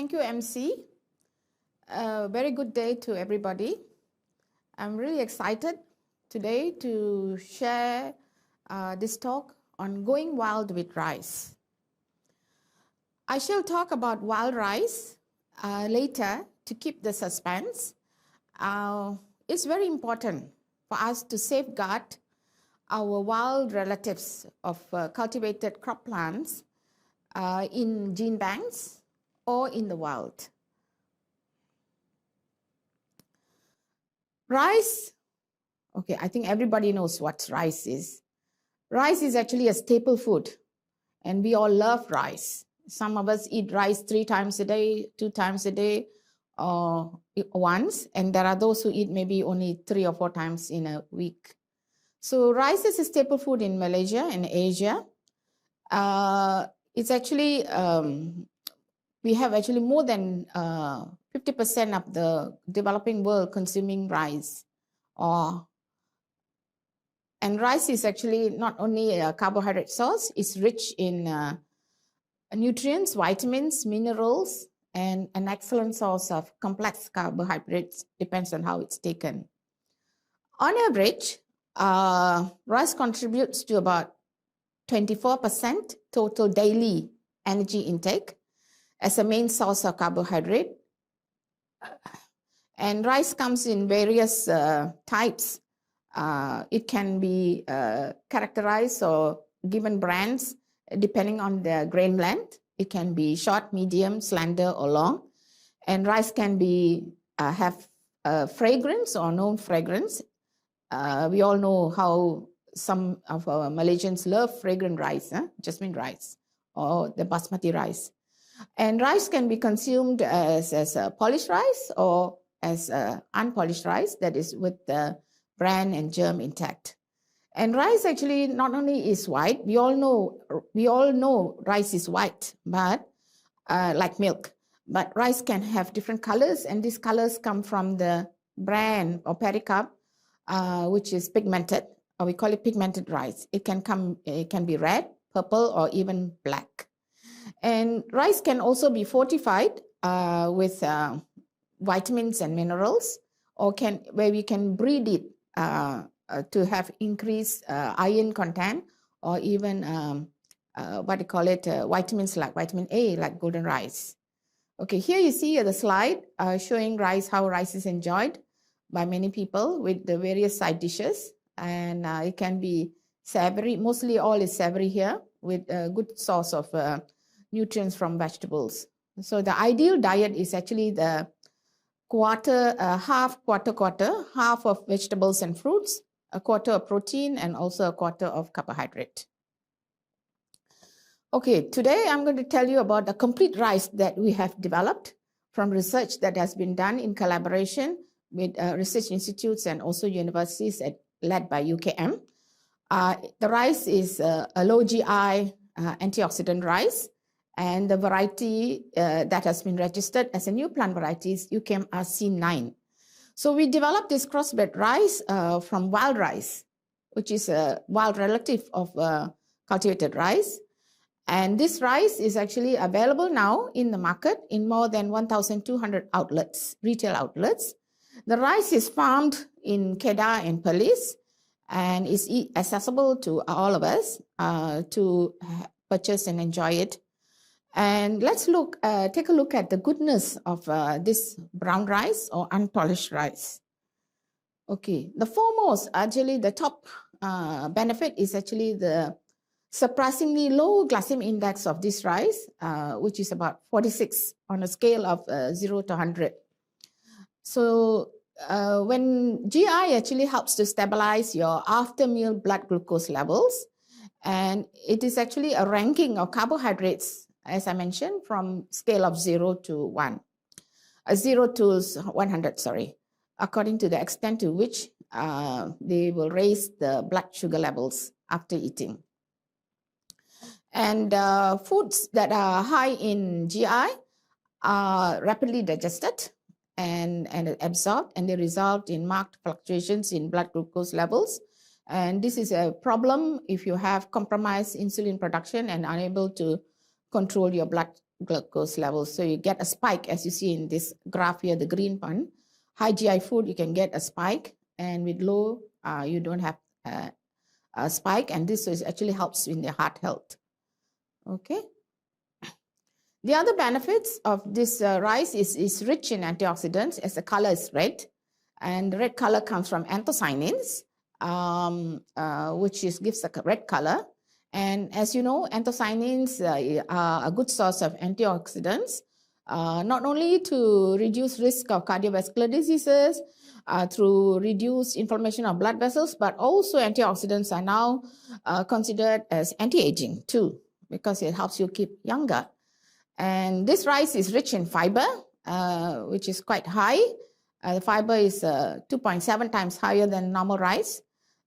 Thank you, MC. Very good day to everybody. I'm really excited today to share this talk on going wild with rice. I shall talk about wild rice later to keep the suspense. It's very important for us to safeguard our wild relatives of cultivated crop plants in gene banks or in the wild. Rice, okay, I think everybody knows what rice is. Rice is actually a staple food, and we all love rice. Some of us eat rice 3 times a day, 2 times a day, or once, and there are those who eat maybe only 3 or 4 times in a week. So rice is a staple food in Malaysia and Asia. It's actually, we have actually more than 50% of the developing world consuming rice. And rice is actually not only a carbohydrate source, it's rich in nutrients, vitamins, minerals, and an excellent source of complex carbohydrates, depends on how it's taken. On average, rice contributes to about 24% total daily energy intake as a main source of carbohydrate. And rice comes in various types. It can be characterized or given brands depending on the grain length. It can be short, medium, slender, or long. And rice can be have fragrance or no fragrance. We all know how some of our Malaysians love fragrant rice, jasmine rice, or the basmati rice. And rice can be consumed as a polished rice or as unpolished rice, that is with the bran and germ intact. And rice actually not only is white, we all know rice is white, but like milk. But rice can have different colors, and these colors come from the bran or pericarp, which is pigmented, or we call it pigmented rice. It can be red, purple, or even black. And rice can also be fortified with vitamins and minerals, or where we can breed it to have increased iron content, or even vitamins like vitamin A, like golden rice. Okay, here you see the slide showing rice, how rice is enjoyed by many people with the various side dishes. And it can be savory, mostly all is savory here, with a good source of nutrients from vegetables. So the ideal diet is actually the half of vegetables and fruits, a quarter of protein, and also a quarter of carbohydrate. Okay, today I'm going to tell you about the complete rice that we have developed from research that has been done in collaboration with research institutes and also universities led by UKM. The rice is a low GI antioxidant rice, and the variety that has been registered as a new plant variety is UKM FAScinate. So we developed this crossbred rice from wild rice, which is a wild relative of cultivated rice. And this rice is actually available now in the market in more than 1,200 outlets, retail outlets. The rice is farmed in Kedah and Perlis, and is accessible to all of us to purchase and enjoy it. And let's take a look at the goodness of this brown rice or unpolished rice. Okay, the foremost, actually the top benefit is actually the surprisingly low glycemic index of this rice, which is about 46 on a scale of 0 to 100. So when GI actually helps to stabilize your after meal blood glucose levels, and it is actually a ranking of carbohydrates, as I mentioned, from scale of 0 to 1, 0 to 100, sorry, according to the extent to which they will raise the blood sugar levels after eating. And foods that are high in GI are rapidly digested and absorbed, and they result in marked fluctuations in blood glucose levels. And this is a problem if you have compromised insulin production and unable to control your blood glucose levels. So you get a spike, as you see in this graph here, the green one. High GI food, you can get a spike, and with low, you don't have a spike, and this is actually helps in the heart health. Okay. The other benefits of this rice is rich in antioxidants, as the color is red, and the red color comes from anthocyanins, which gives a red color. And as you know, anthocyanins are a good source of antioxidants, not only to reduce risk of cardiovascular diseases, through reduced inflammation of blood vessels, but also antioxidants are now considered as anti-aging too, because it helps you keep younger. And this rice is rich in fiber, which is quite high. The fiber is 2.7 times higher than normal rice,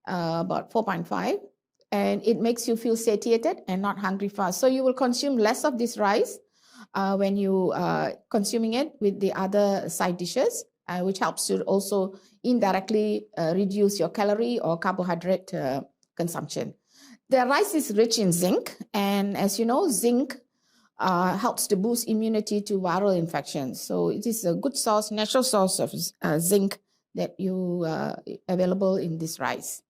about 4.5. And it makes you feel satiated and not hungry fast. So you will consume less of this rice when you are consuming it with the other side dishes, which helps you also indirectly reduce your calorie or carbohydrate consumption. The rice is rich in zinc, and as you know, zinc helps to boost immunity to viral infections. So it is a good source, natural source of zinc that you available in this rice.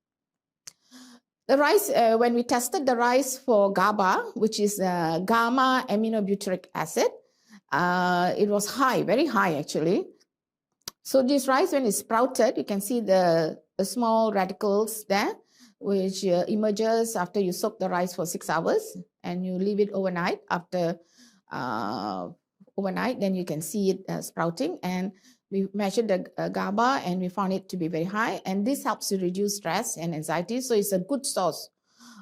The rice, when we tested the rice for GABA, which is gamma aminobutyric acid, it was high, very high actually. So this rice, when it's sprouted, you can see the small radicals there, which emerges after you soak the rice for 6 hours and you leave it overnight. After overnight, then you can see it sprouting. And we measured the GABA and we found it to be very high. And this helps to reduce stress and anxiety. So it's a good source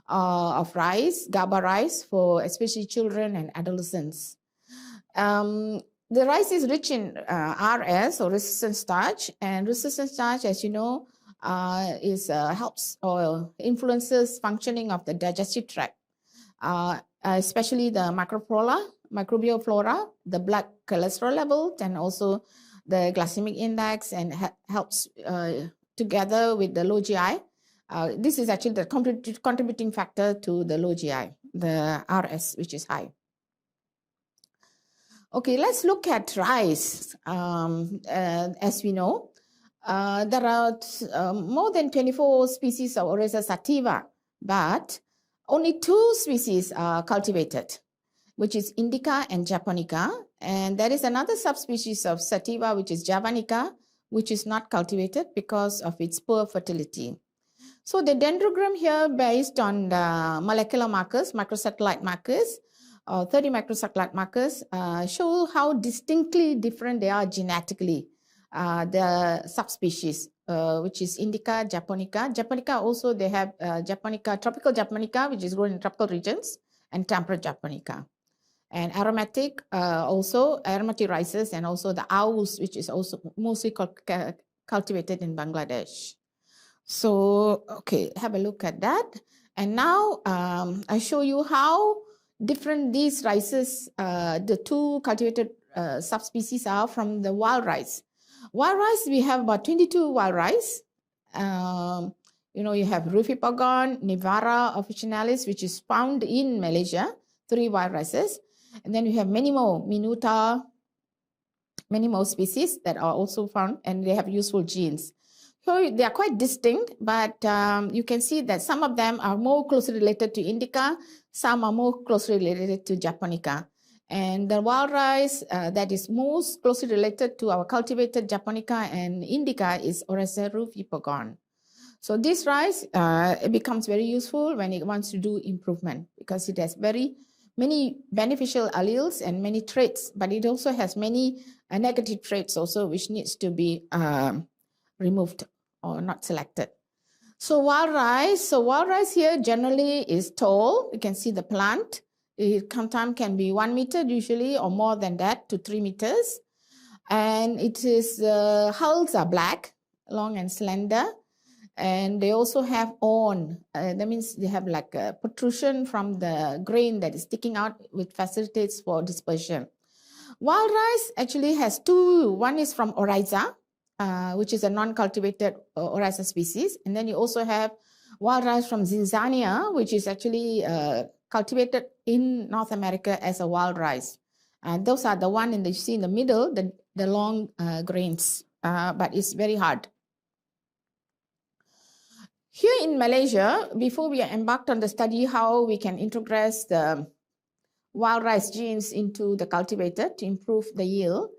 of rice, GABA rice, for especially children and adolescents. The rice is rich in RS, or resistant starch. And resistant starch, as you know, helps or influences functioning of the digestive tract, especially the microbial flora, the blood cholesterol level, and also the glycemic index, and helps together with the low GI. This is actually the contributing factor to the low GI, the RS, which is high. Okay, let's look at rice. As we know, there are more than 24 species of Oryza sativa, but only 2 species are cultivated, which is Indica and Japonica. And there is another subspecies of sativa, which is Javanica, which is not cultivated because of its poor fertility. So the dendrogram here, based on the molecular markers, microsatellite markers, 30 microsatellite markers, show how distinctly different they are genetically, the subspecies, which is Indica, Japonica. Japonica also, they have Japonica, tropical Japonica, which is grown in tropical regions, and temperate Japonica. And aromatic, also aromatic rices, and also the owls, which is also mostly cultivated in Bangladesh. So, okay, have a look at that. And now I show you how different these rices, the 2 cultivated subspecies are from the wild rice. Wild rice, we have about 22 wild rice. You know, you have Rufi Pogon, Nivara officinalis, which is found in Malaysia, 3 wild rices. And then we have many more, Minuta, many more species that are also found, and they have useful genes. So they are quite distinct, but you can see that some of them are more closely related to Indica, some are more closely related to Japonica. And the wild rice that is most closely related to our cultivated Japonica and Indica is Oryza rufipogon. So this rice it becomes very useful when it wants to do improvement, because it has many beneficial alleles and many traits, but it also has many negative traits also, which needs to be removed or not selected. So wild rice here generally is tall. You can see the plant. It sometimes can be 1 meter usually, or more than that, to 3 meters. And it is, hulls are black, long and slender. And they also have awn. That means they have like a protrusion from the grain that is sticking out, which facilitates for dispersion. Wild rice actually has 2. One is from Oryza, which is a non-cultivated Oryza species. And then you also have wild rice from Zinzania, which is actually cultivated in North America as a wild rice. Those are the one you see in the middle, the long grains, but it's very hard. Here in Malaysia, before we embarked on the study how we can introgress the wild rice genes into the cultivator to improve the yield,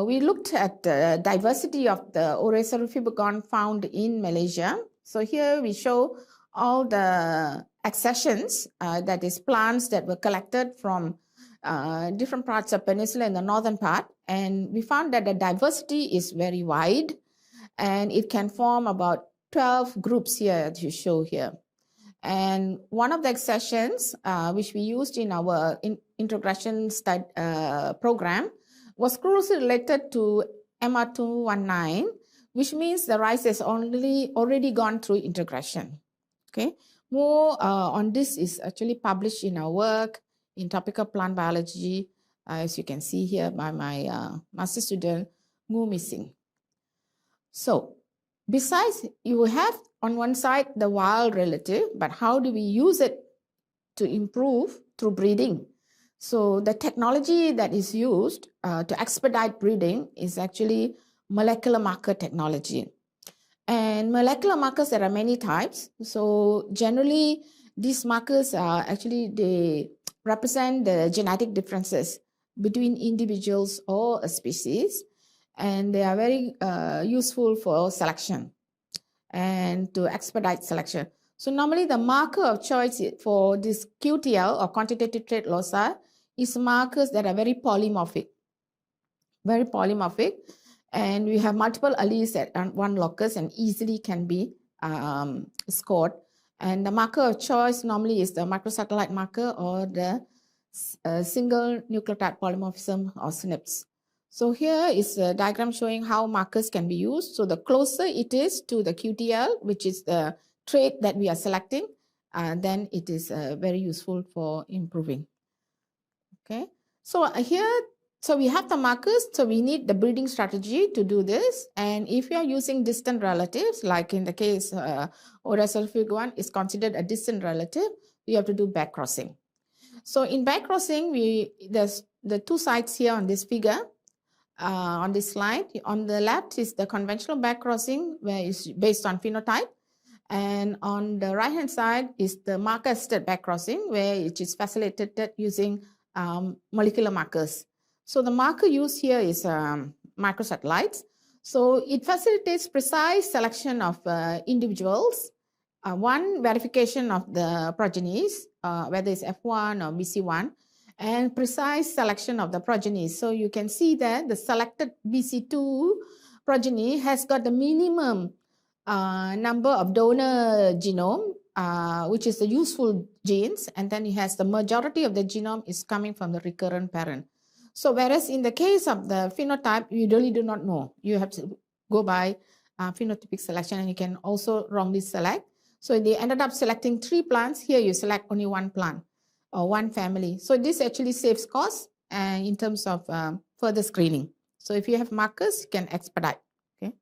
we looked at the diversity of the Oryzarufibogone found in Malaysia. So here we show all the accessions, that is plants that were collected from different parts of Peninsula in the northern part. And we found that the diversity is very wide and it can form about 12 groups here to show here. And one of the accessions which we used in our introgression program was closely related to MR219, which means the rice has already gone through introgression. Okay, more on this is actually published in our work in Tropical Plant Biology, as you can see here by my master student, Ngu Missing. So, besides, you have on one side the wild relative, but how do we use it to improve through breeding? So the technology that is used to expedite breeding is actually molecular marker technology. And molecular markers, there are many types. So generally, these markers are actually, they represent the genetic differences between individuals or a species. And they are very useful for selection and to expedite selection. So normally the marker of choice for this QTL or quantitative trait loci is markers that are very polymorphic. And we have multiple alleles at one locus and easily can be scored. And the marker of choice normally is the microsatellite marker or the single nucleotide polymorphism or SNPs. So here is a diagram showing how markers can be used. So the closer it is to the QTL, which is the trait that we are selecting, then it is very useful for improving. Okay, so here, so we have the markers, so we need the breeding strategy to do this. And if you are using distant relatives, like in the case Oryzarufibogone is considered a distant relative, you have to do back crossing. So in back crossing, there's the two sides here on this figure. On this slide, on the left is the conventional back crossing, where it's based on phenotype. And on the right hand side is the marker assisted back crossing, where it is facilitated using molecular markers. So the marker used here is microsatellites. So it facilitates precise selection of individuals, one verification of the progenies, whether it's F1 or BC1, and precise selection of the progeny. So you can see that the selected BC2 progeny has got the minimum number of donor genome, which is the useful genes, and then it has the majority of the genome is coming from the recurrent parent. So whereas in the case of the phenotype, you really do not know. You have to go by phenotypic selection, and you can also wrongly select. So they ended up selecting 3 plants. Here you select only 1 plant or 1 family. So this actually saves costs in terms of further screening. So if you have markers, you can expedite. Okay.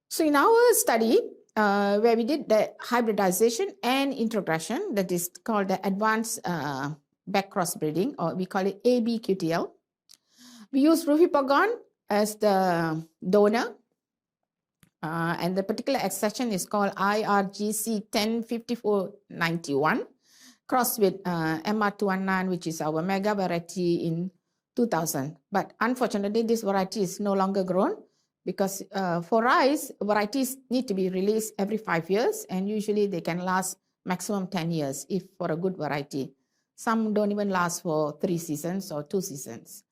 So in our study, where we did the hybridization and introgression, that is called the advanced back cross breeding, or we call it ABQTL. We use Rufibogone as the donor, and the particular accession is called IRGC 105491, crossed with MR219, which is our mega variety in 2000. But unfortunately, this variety is no longer grown because for rice, varieties need to be released every 5 years, and usually they can last maximum 10 years if for a good variety. Some don't even last for 3 seasons or 2 seasons.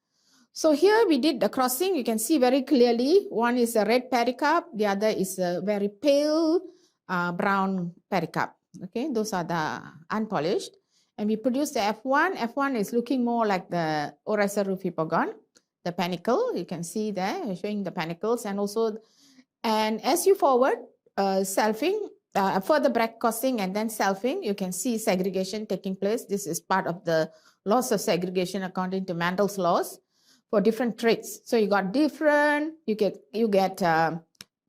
So here we did the crossing. You can see very clearly, one is a red pericarp, the other is a very pale brown pericarp. Okay, those are the unpolished. And we produced the F1. F1 is looking more like the Oryzarufibogone, the panicle. You can see there, showing the panicles. And also, and as you forward, selfing, further back crossing and then selfing, you can see segregation taking place. This is part of the laws of segregation according to Mendel's laws for different traits. So you got different, you get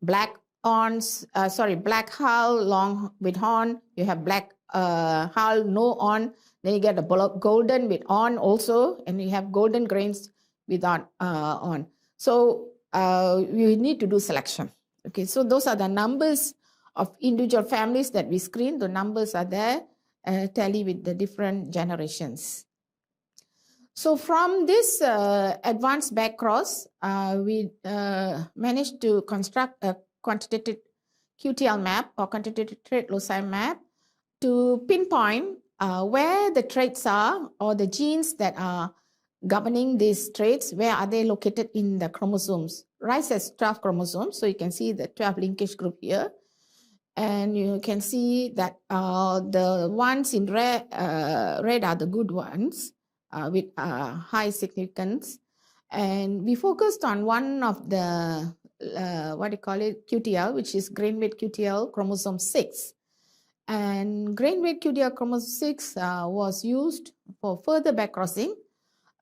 black black hull, long with horn. You have black hull, no horn. Then you get a golden with on also, and you have golden grains without on. So we need to do selection. Okay, so those are the numbers of individual families that we screen. The numbers are there, tally with the different generations. So from this advanced backcross, we managed to construct a quantitative QTL map or quantitative trait loci map to pinpoint where the traits are or the genes that are governing these traits, where are they located in the chromosomes. Rice has 12 chromosomes, so you can see the 12 linkage group here. And you can see that the ones in red are the good ones with high significance. And we focused on one of the, QTL, which is grain weight QTL chromosome 6. And grain weight QTL chromosome 6 was used for further backcrossing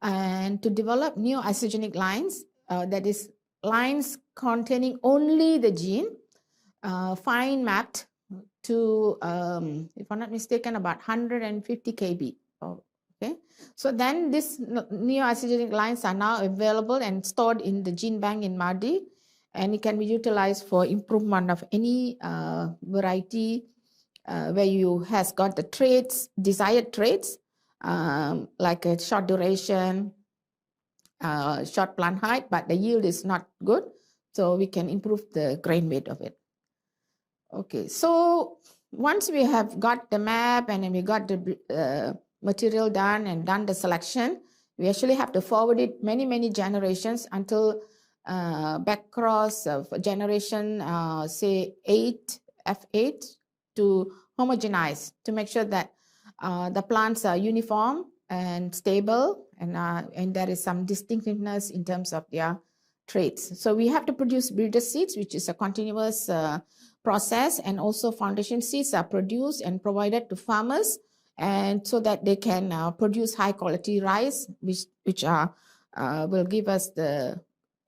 and to develop new isogenic lines, that is lines containing only the gene, fine mapped to, if I'm not mistaken, about 150 kb. Okay, so then these neo-isogenic lines are now available and stored in the gene bank in MADI, and it can be utilized for improvement of any variety where you has got the traits, desired traits, like a short duration, short plant height, but the yield is not good. So we can improve the grain weight of it. Okay, so once we have got the map and then we got the material done and done the selection, we actually have to forward it many generations until backcross of generation, say 8, F8, to homogenize, to make sure that the plants are uniform and stable, and there is some distinctiveness in terms of their traits. So we have to produce breeder seeds, which is a continuous process, and also foundation seeds are produced and provided to farmers, and so that they can produce high quality rice, which will give us the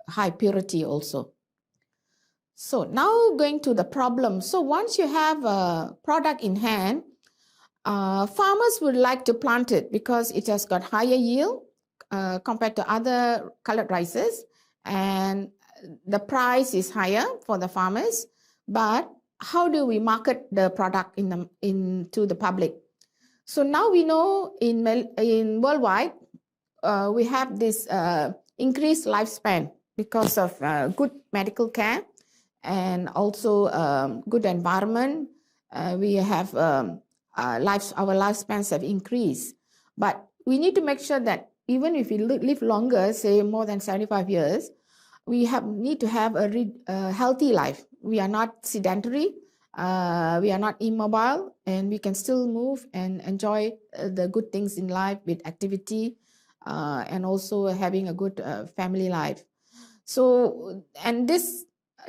high purity also. So now going to the problem. So once you have a product in hand, farmers would like to plant it because it has got higher yield compared to other colored rices, and the price is higher for the farmers. But how do we market the product into the public? So now we know in worldwide, we have this increased lifespan because of good medical care and also good environment. We have our lifespans have increased, but we need to make sure that even if we live longer, say more than 75 years, we need to have a healthy life. We are not sedentary, we are not immobile, and we can still move and enjoy the good things in life with activity and also having a good family life. So, and these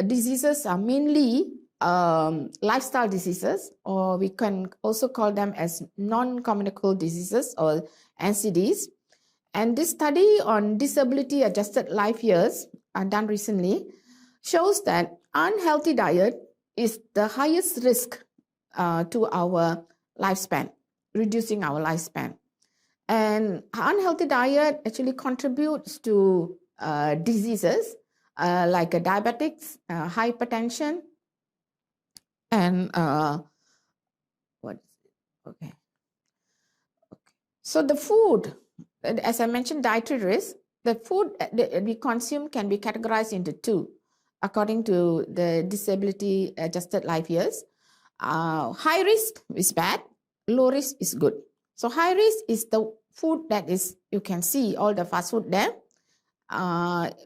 diseases are mainly lifestyle diseases, or we can also call them as non-communicable diseases or NCDs. And this study on disability adjusted life years done recently shows that unhealthy diet is the highest risk to our lifespan, reducing our lifespan. And unhealthy diet actually contributes to diseases like diabetics, hypertension, and okay. So the food, as I mentioned, dietary risk, the food that we consume can be categorized into two, according to the disability adjusted life years. High risk is bad, low risk is good. So high risk is the food that is, you can see all the fast food there,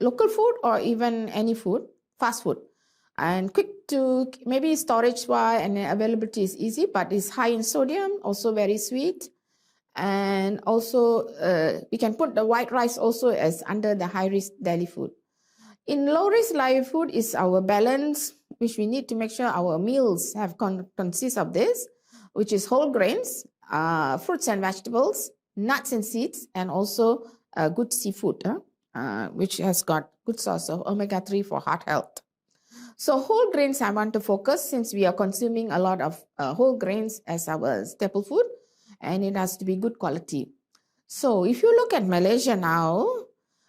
local food or even any food, fast food. And quick to, maybe storage wise and availability is easy, but it's high in sodium, also very sweet. And also we can put the white rice also as under the high risk daily food. In low risk live food is our balance, which we need to make sure our meals have consist of this, which is whole grains, fruits and vegetables, nuts and seeds, and also good seafood, which has got good source of omega-3 for heart health. So whole grains I want to focus, since we are consuming a lot of whole grains as our staple food. and it has to be good quality. So if you look at Malaysia now,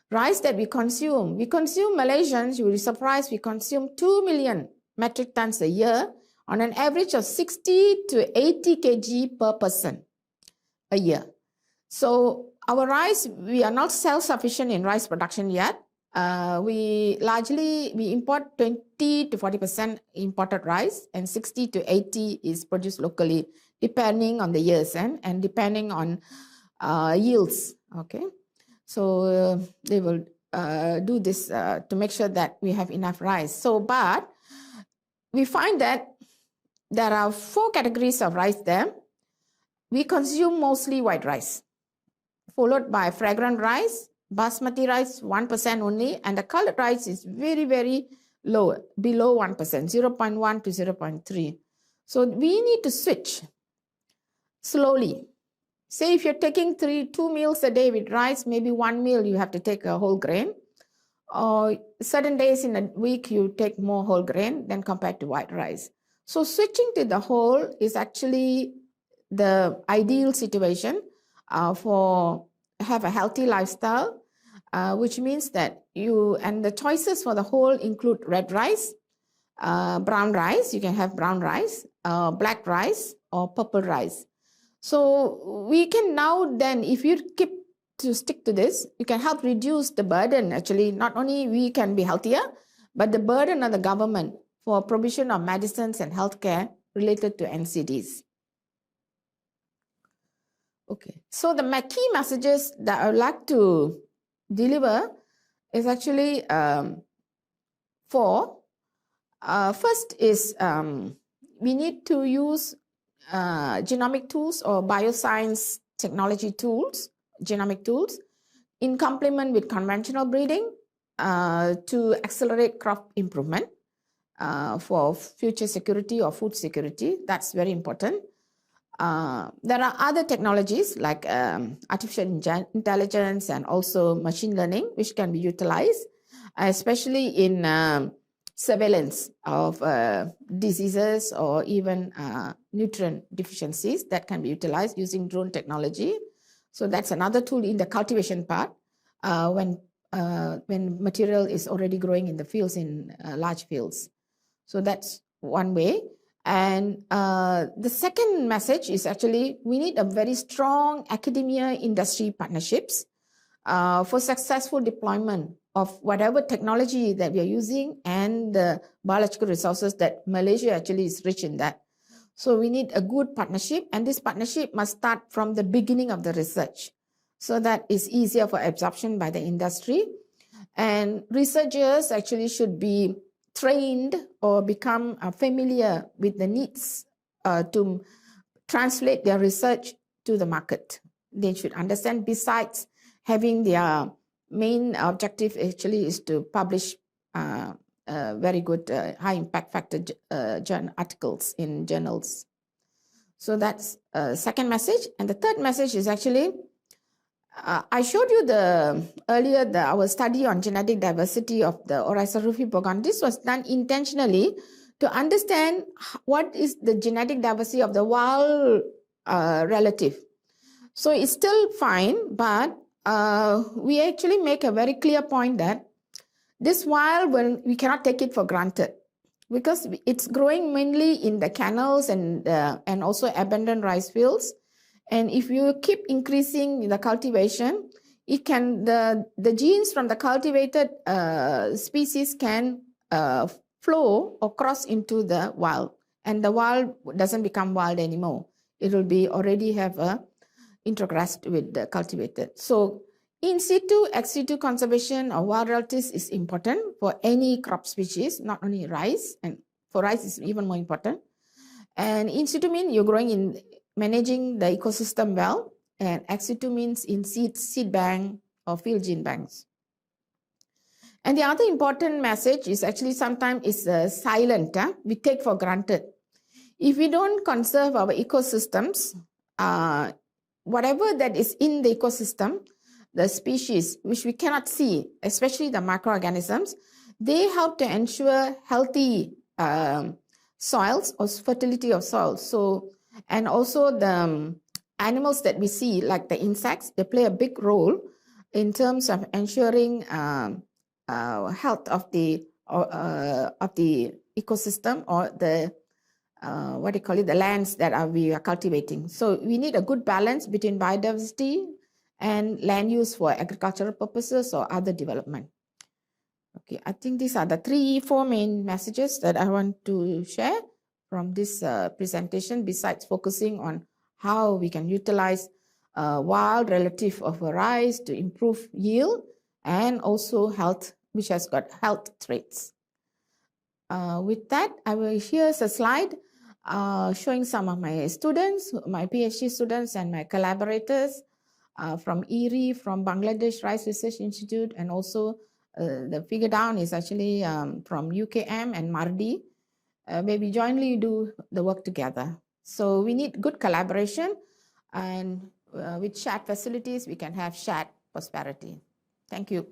rice that we consume Malaysians, you will be surprised, we consume 2 million metric tons a year on an average of 60 to 80 kg per person a year. So our rice, we are not self-sufficient in rice production yet. We import 20 to 40% imported rice, and 60 to 80 is produced locally, depending on the years and depending on yields. Okay, so they will do this to make sure that we have enough rice. So, but we find that there are 4 categories of rice there. We consume mostly white rice, followed by fragrant rice, basmati rice 1% only, and the colored rice is very, very low, below 1%, 0.1 to 0.3. So we need to switch slowly. Say if you're taking 2 meals a day with rice, maybe 1 meal you have to take a whole grain, or certain days in a week you take more whole grain than compared to white rice. So switching to the whole is actually the ideal situation for have a healthy lifestyle, which means that the choices for the whole include red rice, brown rice, you can have brown rice, black rice, or purple rice. So we can now then, if you stick to this, you can help reduce the burden. Actually, not only we can be healthier, but the burden on the government for provision of medicines and healthcare related to NCDs. Okay, so the key messages that I would like to deliver is actually 4. First is we need to use genomic tools or bioscience technology tools, genomic tools, in complement with conventional breeding to accelerate crop improvement for future security or food security. That's very important. There are other technologies like artificial intelligence and also machine learning, which can be utilized, especially in surveillance of diseases or even nutrient deficiencies that can be utilized using drone technology. So that's another tool in the cultivation part when material is already growing in the fields, in large fields. So that's one way. And the second message is actually we need a very strong academia industry partnerships for successful deployment of whatever technology that we are using and the biological resources that Malaysia actually is rich in that. So we need a good partnership, and this partnership must start from the beginning of the research so that it's easier for absorption by the industry. And researchers actually should be trained or become familiar with the needs to translate their research to the market. They should understand, besides having their main objective actually is to publish very good high impact factor articles in journals. So that's second message. And the third message is actually, I showed you earlier our study on genetic diversity of the Oryzaruffi bogon. This was done intentionally to understand what is the genetic diversity of the wild relative. So it's still fine, but we actually make a very clear point that this wild, we cannot take it for granted because it's growing mainly in the canals and also abandoned rice fields. And if you keep increasing the cultivation, it can the genes from the cultivated species can flow or cross into the wild, and the wild doesn't become wild anymore. It will be already have introgressed with the cultivated. So in situ, ex situ conservation of wild relatives is important for any crop species, not only rice, and for rice is even more important. And in situ means you're growing in managing the ecosystem well, and ex situ means in seed bank or field gene banks. And the other important message is actually sometimes is silent. We take for granted. If we don't conserve our ecosystems, whatever that is in the ecosystem, the species which we cannot see, especially the microorganisms, they help to ensure healthy soils or fertility of soils. So, and also the animals that we see, like the insects, they play a big role in terms of ensuring health of the ecosystem, or the what do you call it, the lands that we are cultivating. So we need a good balance between biodiversity and land use for agricultural purposes or other development. Okay, I think these are the 4 main messages that I want to share from this presentation, besides focusing on how we can utilize wild relative of rice to improve yield and also health, which has got health traits. With that, I will, here's a slide showing some of my students, my PhD students and my collaborators from IRI, from Bangladesh Rice Research Institute, and also the figure down is actually from UKM and Mardi, where we jointly do the work together. So we need good collaboration, and with shared facilities, we can have shared prosperity. Thank you.